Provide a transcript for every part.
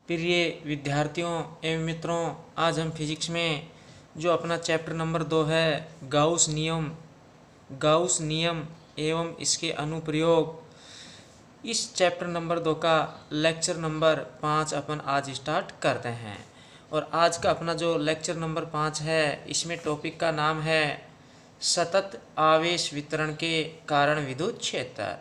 प्रिय विद्यार्थियों एवं मित्रों, आज हम फिजिक्स में जो अपना चैप्टर नंबर 2 है गाउस नियम एवं इसके अनुप्रयोग, इस चैप्टर नंबर 2 का लेक्चर नंबर 5 अपन आज स्टार्ट करते हैं। और आज का अपना जो लेक्चर नंबर 5 है, इसमें टॉपिक का नाम है सतत आवेश वितरण के कारण विद्युत क्षेत्र।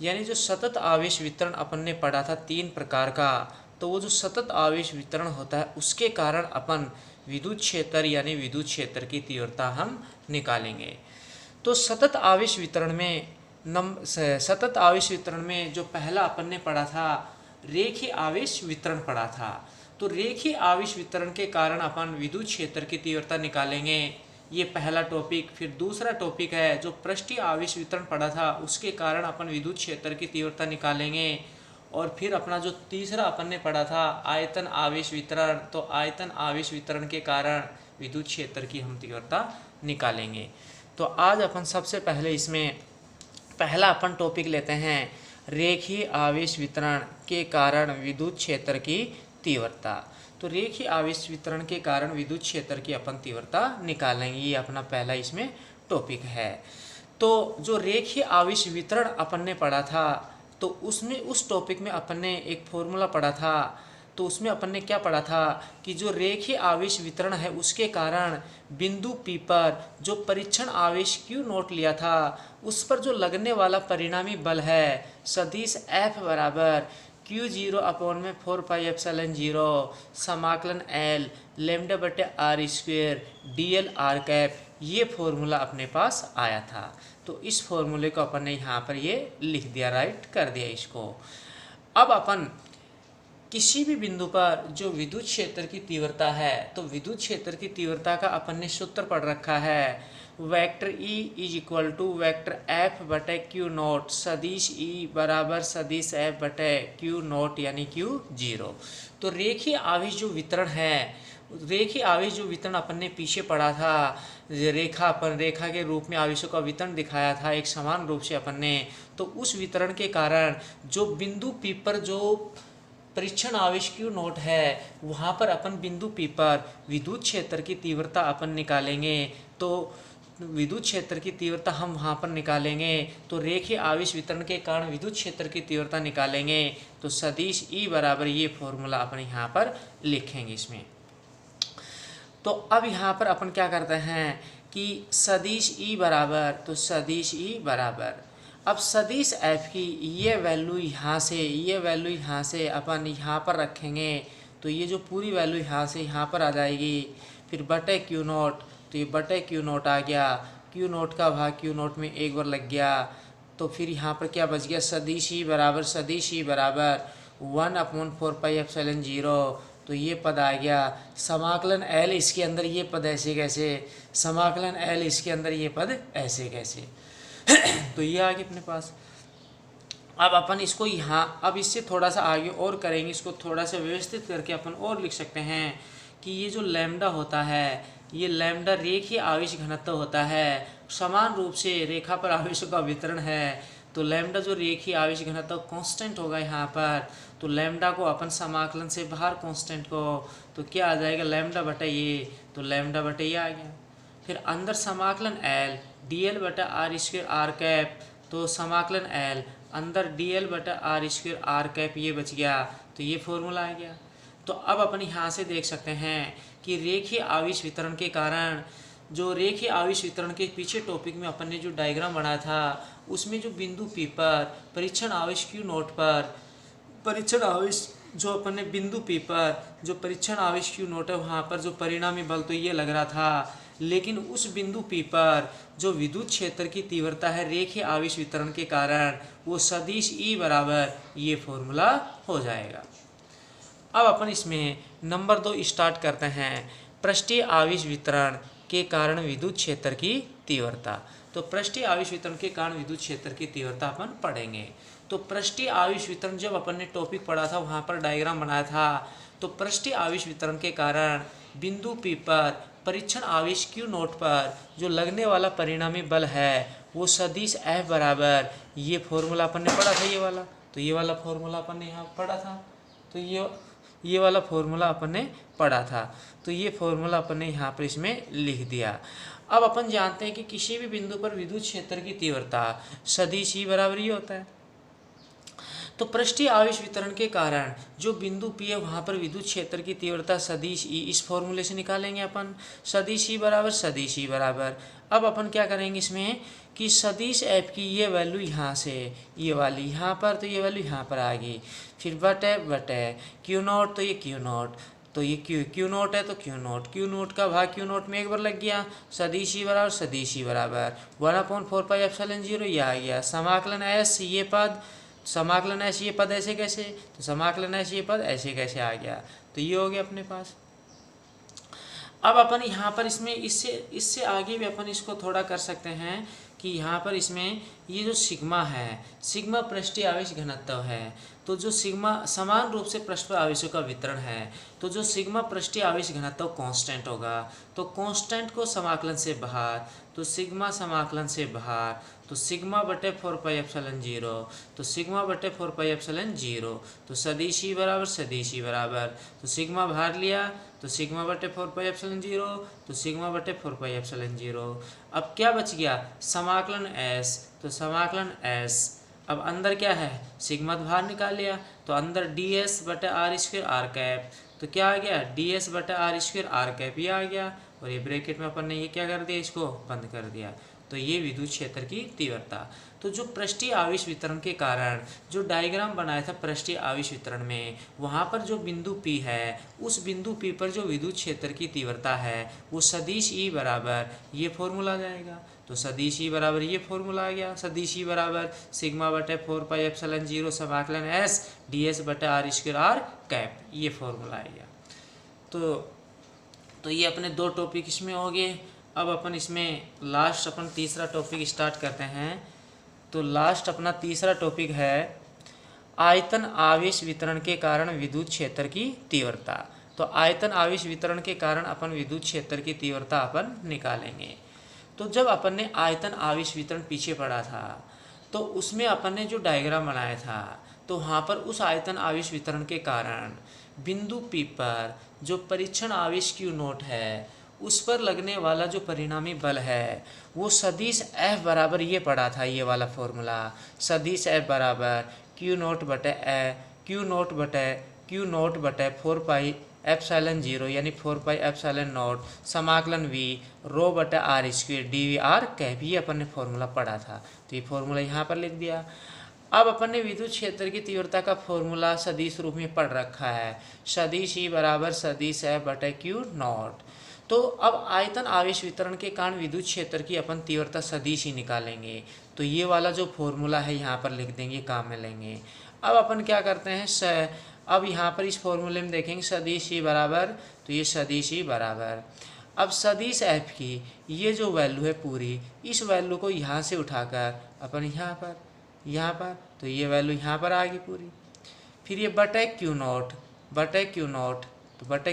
यानी जो सतत आवेश वितरण अपन ने पढ़ा था 3 प्रकार का, तो वो जो सतत आवेश वितरण होता है उसके कारण अपन विद्युत क्षेत्र यानी विद्युत क्षेत्र की तीव्रता हम निकालेंगे। तो सतत आवेश वितरण में जो पहला अपन ने पढ़ा था रेखीय आवेश वितरण पढ़ा था। तो रेखीय आवेश वितरण के कारण अपन विद्युत क्षेत्र की तीव्रता निकालेंगे, ये पहला टॉपिक। फिर दूसरा टॉपिक है जो पृष्ठीय आवेश वितरण पढ़ा था, उसके कारण अपन विद्युत क्षेत्र की तीव्रता निकालेंगे। और फिर अपना जो तीसरा अपन ने पढ़ा था आयतन आवेश वितरण, तो आयतन आवेश वितरण के कारण विद्युत क्षेत्र की हम तीव्रता निकालेंगे। तो आज अपन सबसे पहले इसमें पहला अपन टॉपिक लेते हैं रेखीय आवेश वितरण के कारण विद्युत क्षेत्र की तीव्रता। तो रेखीय आवेश वितरण के कारण विद्युत क्षेत्र की अपन तीव्रता निकालेंगे, ये अपना पहला इसमें टॉपिक है। तो जो रेखीय आवेश वितरण अपन ने पढ़ा था, तो उसमें उस टॉपिक में अपन ने एक फॉर्मूला पढ़ा था। तो उसमें अपन ने क्या पढ़ा था कि जो रेखीय आवेश वितरण है उसके कारण बिंदु P पर जो परीक्षण आवेश Q नोट लिया था, उस पर जो लगने वाला परिणामी बल है सदिश F बराबर Q0/4πε0 समाकलन L लैम्डा बटे R square dl r cap, ये फॉर्मूला अपने पास आया था। तो इस फॉर्मूले को अपन ने यहाँ पर ये लिख दिया, राइट कर दिया इसको। अब अपन किसी भी बिंदु पर जो विद्युत क्षेत्र की तीव्रता है, तो विद्युत क्षेत्र की तीव्रता का अपन ने सूत्र पढ़ रखा है, vector E is equal to vector F बटे Q नोट सदिश E बराबर सदिश F बटे Q नोट यानी Q0। तो रेखीय आवेश जो वितरण है, रेखीय आवेश जो वितरण अपन ने पीछे पढ़ा था, रेखा के रूप में आवेशों का वितरण दिखाया था एक समान रूप से अपन ने। तो उस वितरण के कारण जो बिंदु P पर जो परीक्षण आवेश Q नोट है, वहाँ पर अपन बिंदु P पर विद्युत क्षेत्र की तीव्रता अपन निकालेंगे। तो विद्युत क्षेत्र की तीव्रता हम वहाँ पर निकालेंगे, तो रेखीय आवेश वितरण के कारण विद्युत क्षेत्र की तीव्रता निकालेंगे। तो सदिश E बराबर ये फॉर्मूला अपन यहाँ पर लिखेंगे इसमें। तो अब यहाँ पर अपन क्या करते हैं कि सदिश E बराबर, तो सदिश E बराबर, अब सदिश F की ये वैल्यू यहाँ से अपन यहाँ पर रखेंगे, तो ये जो पूरी वैल्यू यहाँ से यहाँ पर आ जाएगी। फिर बटे Q नोट, तो ये बटे Q नोट आ गया, Q नोट का भाग Q नोट में एक बार लग गया। तो फिर यहाँ पर क्या बच गया, सदिश E बराबर 1/4πε0, तो ये पद आ गया। समाकलन L इसके अंदर ये पद ऐसे कैसे, समाकलन L इसके अंदर ये पद ऐसे कैसे तो ये आ गया अपने पास। अब अपन इसको यहाँ, अब इससे थोड़ा सा आगे और करेंगे, इसको थोड़ा सा व्यवस्थित करके अपन और लिख सकते हैं कि ये जो लैम्डा होता है, ये लैम्डा रेखीय आवेश घनत्व होता है। समान रूप से रेखा पर आवेशों का वितरण है, तो लैम्डा जो रेखीय आवेश घनत्व कांस्टेंट होगा यहाँ पर, तो लैम्डा को अपन समाकलन से बाहर कांस्टेंट को, तो क्या आ जाएगा लैम्डा बटा ये, तो लैम्डा बटे ये आ गया। फिर अंदर समाकलन L dl बटा आर स्क्वेयर आर कैप, तो समाकलन L अंदर dl बटा आर स्क्वेयर आर कैप ये बच गया, तो ये फॉर्मूला आ गया। तो अब अपन यहाँ से देख सकते हैं कि रेखीय आवेश वितरण के कारण, जो रेखीय आवेश वितरण के पीछे टॉपिक में अपन ने जो डायग्राम बनाया था, उसमें जो बिंदु P पर परीक्षण आवेश Q नोट पर परीक्षण आवेश, जो अपन ने बिंदु P पर जो परीक्षण आवेश Q नोट है, वहाँ पर जो परिणामी बल तो ये लग रहा था, लेकिन उस बिंदु P पर जो विद्युत क्षेत्र की तीव्रता है रेखीय आवेश वितरण के कारण, वो सदिश E बराबर ये फॉर्मूला हो जाएगा। अब अपन इसमें नंबर 2 स्टार्ट करते हैं, पृष्ठीय आवेश वितरण के कारण विद्युत क्षेत्र की तीव्रता। तो पृष्ठीय आवेश वितरण के कारण विद्युत क्षेत्र की तीव्रता अपन पढ़ेंगे। तो पृष्ठीय आवेश वितरण जब अपन ने टॉपिक पढ़ा था, वहाँ पर डायग्राम बनाया था। तो पृष्ठीय आवेश वितरण के कारण बिंदु P पर परीक्षण आवेश Q नोट पर जो लगने वाला परिणामी बल है, वो सदिश F बराबर ये फॉर्मूला अपन ने पढ़ा था ये वाला, तो ये वाला फॉर्मूला अपन ने यहाँ पढ़ा था। तो ये ये वाला फॉर्मूला अपन ने पढ़ा था। तो ये फॉर्मूला अपन ने यहाँ पर इसमें लिख दिया। अब अपन जानते हैं कि किसी भी बिंदु पर विद्युत क्षेत्र की तीव्रता सदिश ई बराबर ये होता है। तो पृष्ठीय आवेश वितरण के कारण जो बिंदु P है वहाँ पर विद्युत क्षेत्र की तीव्रता सदिश ई, इस फॉर्मूले से निकालेंगे अपन। सदिश ई बराबर अब अपन क्या करेंगे इसमें कि सदिश एफ की ये वैल्यू यहाँ से ये वाली यहाँ पर, तो ये वैल्यू यहाँ पर आ गई। फिर बटे क्यू नॉट, तो ये क्यू नॉट, तो ये क्यू नॉट है तो क्यू नॉट का भाग क्यू नॉट में एक बार लग गया। सदिश ई बराबर 1/4πε0 ये आ गया। समाकलन एस ये पद, समाकलन एस ये पद ऐसे कैसे, तो समाकलन एस ये पद ऐसे कैसे आ गया। तो ये हो गया अपने पास। अब अपन यहाँ पर इसमें इससे आगे भी अपन इसको थोड़ा कर सकते हैं कि यहाँ पर इसमें ये जो सिग्मा है, सिग्मा पृष्ठीय आवेश घनत्व है। तो जो सिग्मा समान रूप से पृष्ठ पर आवेशों का वितरण है, तो जो सिग्मा पृष्ठीय आवेश घनत्व कांस्टेंट होगा। तो कांस्टेंट को समाकलन से बाहर, तो सिग्मा समाकलन से बाहर, तो सिग्मा बटे 4πε0, तो सिग्मा बटे 4πε0, तो सदिश ई बराबर, तो सिग्मा बाहर लिया तो सिग्मा बटे 4πε0, तो सिग्मा बटे 4πε0। अब क्या बच गया, समाकलन एस, तो समाकलन एस। अब अंदर क्या है, सिग्मा बाहर निकाल लिया तो अंदर डी एस बटे आर स्क्वायर आर कैप, तो क्या आ गया डी एस बटे आर स्क्वायर आर कैप ये आ गया। और ये ब्रैकेट में अपन ने ये क्या कर दिया, इसको बंद कर दिया। तो ये विद्युत क्षेत्र की तीव्रता। तो जो पृष्ठीय आवेश वितरण के कारण जो डायग्राम बनाया था पृष्ठीय आवेश वितरण में, वहाँ पर जो बिंदु P है, उस बिंदु P पर जो विद्युत क्षेत्र की तीव्रता है वो सदिश E बराबर ये फॉर्मूला आ जाएगा। तो सदिश E बराबर ये फॉर्मूला आ गया। सदिश E बराबर सिग्मा बटे 4πε0 समाकलन एस डी एस बटे आर स्क्वायर आर कैप, ये फॉर्मूला आ गया। तो ये अपने दो टॉपिक इसमें हो गए। अब अपन इसमें लास्ट अपन तीसरा टॉपिक स्टार्ट करते हैं। तो लास्ट अपना तीसरा टॉपिक है आयतन आवेश वितरण के कारण विद्युत क्षेत्र की तीव्रता। तो आयतन आवेश वितरण के कारण अपन विद्युत क्षेत्र की तीव्रता अपन निकालेंगे। तो जब अपन ने आयतन आवेश वितरण पीछे पढ़ा था तो उसमें अपन ने जो डायग्राम बनाया था, तो वहाँ पर उस आयतन आवेश वितरण के कारण बिंदु P पर जो परीक्षण आवेश Q नोट है उस पर लगने वाला जो परिणामी बल है वो सदिश F बराबर ये पड़ा था, ये वाला फॉर्मूला। सदिश F बराबर Q नोट बटे 4πε0 यानी 4πε0 समाकलन V रो बटे R square D V R cap, ये अपन ने फॉर्मूला पढ़ा था। तो ये फॉर्मूला यहाँ पर लिख दिया। अब अपन ने विद्युत क्षेत्र की तीव्रता का फॉर्मूला सदिश रूप में पढ़ रखा है। सदिश ई बराबर सदिश F बटे Q नॉट। तो अब आयतन आवेश वितरण के कारण विद्युत क्षेत्र की अपन तीव्रता सदिश ही निकालेंगे। तो ये वाला जो फॉर्मूला है यहाँ पर लिख देंगे, काम में लेंगे। अब अपन क्या करते हैं, अब यहाँ पर इस फॉर्मूले में देखेंगे सदिश ई बराबर, तो ये सदिश ई बराबर, अब सदिश एफ की ये जो वैल्यू है पूरी, इस वैल्यू को यहाँ से उठाकर अपन यहाँ पर, तो ये वैल्यू यहाँ पर आ गई पूरी। फिर ये बटे क्यू नॉट, तो बटे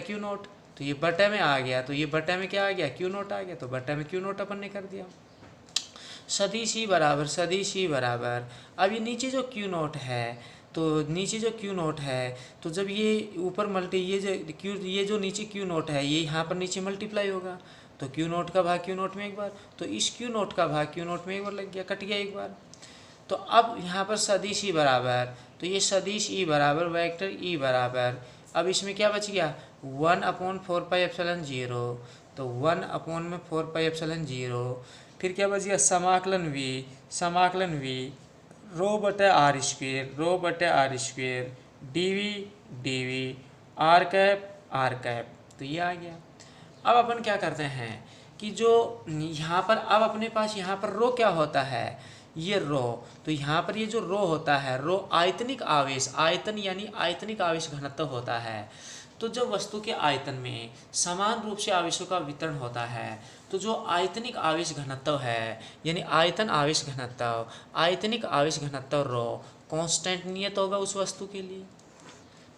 क्यू नॉट, तो ये बटे में आ गया, तो ये बटे में क्या आ गया, क्यू नॉट आ गया, तो बटे में क्यू नॉट अपन ने कर दिया। सदिश ई बराबर, अब ये नीचे जो क्यू नॉट है, तो जब ये ऊपर ये जो नीचे क्यू नॉट है ये यहाँ पर नीचे मल्टीप्लाई होगा, तो क्यू नॉट का भाग क्यू नॉट में एक बार, तो इस क्यू नॉट का भाग क्यू नॉट में एक बार लग गया, कट गया एक बार। तो अब यहाँ पर सदिश ई बराबर, तो ये सदिश ई बराबर वेक्टर ई बराबर, अब इसमें क्या बच गया 1/4πε0, तो 1/4πε0, फिर क्या बच गया समाकलन वी रो बटे R square D R cap, तो ये आ गया। अब अपन क्या करते हैं कि जो यहाँ पर अब अपने पास यहाँ पर रो क्या होता है, ये रो, तो यहाँ पर ये जो रो होता है, रो आयतनिक आवेश, आयतन यानी आयतनिक आवेश घनत्व होता है। तो जब वस्तु के आयतन में समान रूप से आवेशों का वितरण होता है, तो जो आयतनिक आवेश घनत्व है यानी आयतन आवेश घनत्व, आयतनिक आवेश घनत्व रो कांस्टेंट नियत होगा उस वस्तु के लिए।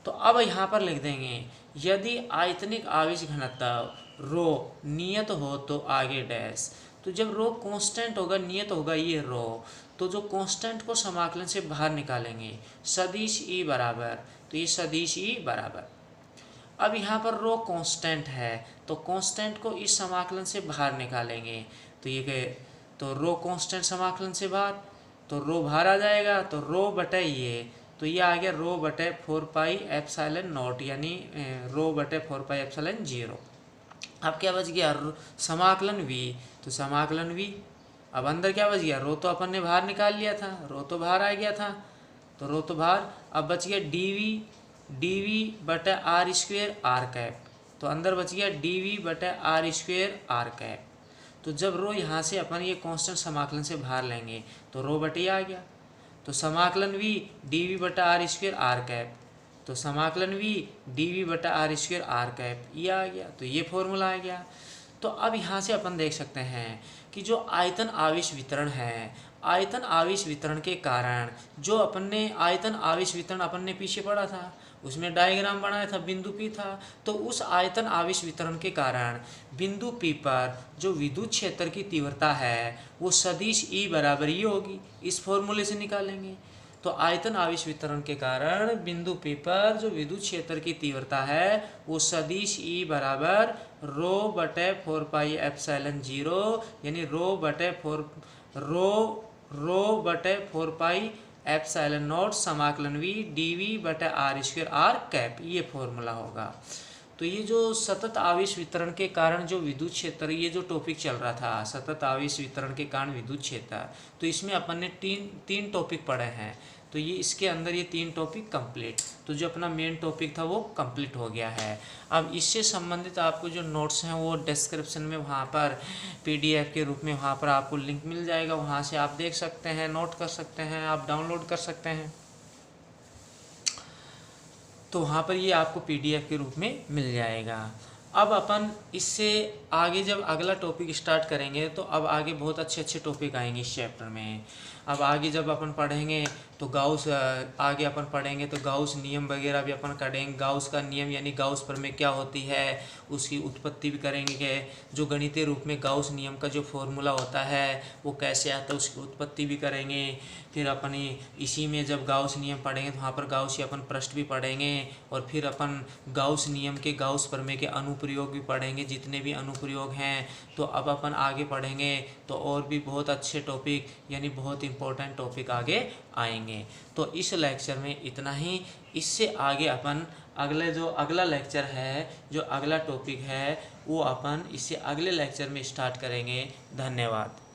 तो अब यहाँ पर लिख देंगे यदि आयतनिक आवेश घनत्व रो नियत हो तो आगे डैश, तो जब रो कांस्टेंट होगा, नियत होगा ये रो, तो जो कांस्टेंट को समाकलन से बाहर निकालेंगे सदिश ई बराबर, तो ये सदिश ई बराबर, अब यहाँ पर रो कांस्टेंट है, तो कांस्टेंट को इस समाकलन से बाहर निकालेंगे। तो ये तो रो कांस्टेंट समाकलन से बाहर, तो रो बाहर आ जाएगा, तो रो बटे ये, तो ये आ गया रो बटे 4πε0, यानी रो बटे 4πε0। अब क्या बच गया, समाकलन v, तो समाकलन v। अब अंदर क्या बच गया, रो तो अपन ने बाहर निकाल लिया था, रो तो बाहर आ गया था, तो रो तो बाहर। अब बच गया dv बटे आर स्क्वेयर आर कैप, तो अंदर बच गया dv बटे आर स्क्वेयर आर कैप। तो जब रो यहाँ से अपन ये कांस्टेंट समाकलन से बाहर लेंगे तो रो बटे आ गया, तो समाकलन v dv बटा आर स्क्वेयर आर कैप, तो समाकलन v dv बटा आर स्क्वेयर आर कैप, ये आ गया, तो ये फॉर्मूला आ गया। तो अब यहाँ से अपन देख सकते हैं कि जो आयतन आवेश वितरण है, आयतन आवेश वितरण के कारण जो अपन ने आयतन आवेश वितरण अपन ने पीछे पढ़ा था, उसमें डायग्राम बनाया था, बिंदु P था, तो उस आयतन आवेश वितरण के कारण बिंदु P पर जो विद्युत क्षेत्र की तीव्रता है वो सदिश E बराबर ये होगी, इस फॉर्मूले से निकालेंगे। तो आयतन आवेश वितरण के कारण बिंदु P पर जो विद्युत क्षेत्र की तीव्रता है वो सदिश E बराबर रो बटे 4πε0, यानी रो बटे 4πε0 समाकलन v dv बटे आर स्क्वायर आर कैप, ये फॉर्मूला होगा। तो ये जो सतत आवेश वितरण के कारण जो विद्युत क्षेत्र, ये जो टॉपिक चल रहा था सतत आवेश वितरण के कारण विद्युत क्षेत्र, तो इसमें अपन ने तीन टॉपिक पढ़े हैं। तो ये इसके अंदर ये 3 टॉपिक कंप्लीट, तो जो अपना मेन टॉपिक था वो कंप्लीट हो गया है। अब इससे संबंधित आपको जो नोट्स हैं वो डिस्क्रिप्शन में वहाँ पर PDF के रूप में वहाँ पर आपको लिंक मिल जाएगा, वहाँ से आप देख सकते हैं, नोट कर सकते हैं, आप डाउनलोड कर सकते हैं। तो वहाँ पर ये आपको PDF के रूप में मिल जाएगा। अब अपन इससे आगे जब अगला टॉपिक स्टार्ट करेंगे तो अब आगे बहुत अच्छे टॉपिक आएंगे इस चैप्टर में। अब आगे जब अपन पढ़ेंगे तो गाउस, आगे अपन पढ़ेंगे तो गाउस नियम वगैरह भी अपन करेंगे। गाउस का नियम यानी गाउस प्रमेय क्या होती है, उसकी उत्पत्ति भी करेंगे। जो गणितीय रूप में गाउस नियम का जो फॉर्मूला होता है वो कैसे आता है उसकी उत्पत्ति भी करेंगे। फिर अपन इसी में जब गाउस नियम पढ़ेंगे तो वहाँ पर गाउस अपन पृष्ठ भी पढ़ेंगे, और फिर अपन गाउस नियम के गाउस प्रमेय के अनुप्रयोग भी पढ़ेंगे, जितने भी अनुप्रयोग हैं। तो अब अपन आगे पढ़ेंगे तो और भी बहुत अच्छे टॉपिक यानी बहुत इंपॉर्टेंट टॉपिक आगे आएंगे। तो इस लेक्चर में इतना ही। इससे आगे अपन अगला लेक्चर है, जो अगला टॉपिक है वो अपन इससे अगले लेक्चर में स्टार्ट करेंगे। धन्यवाद।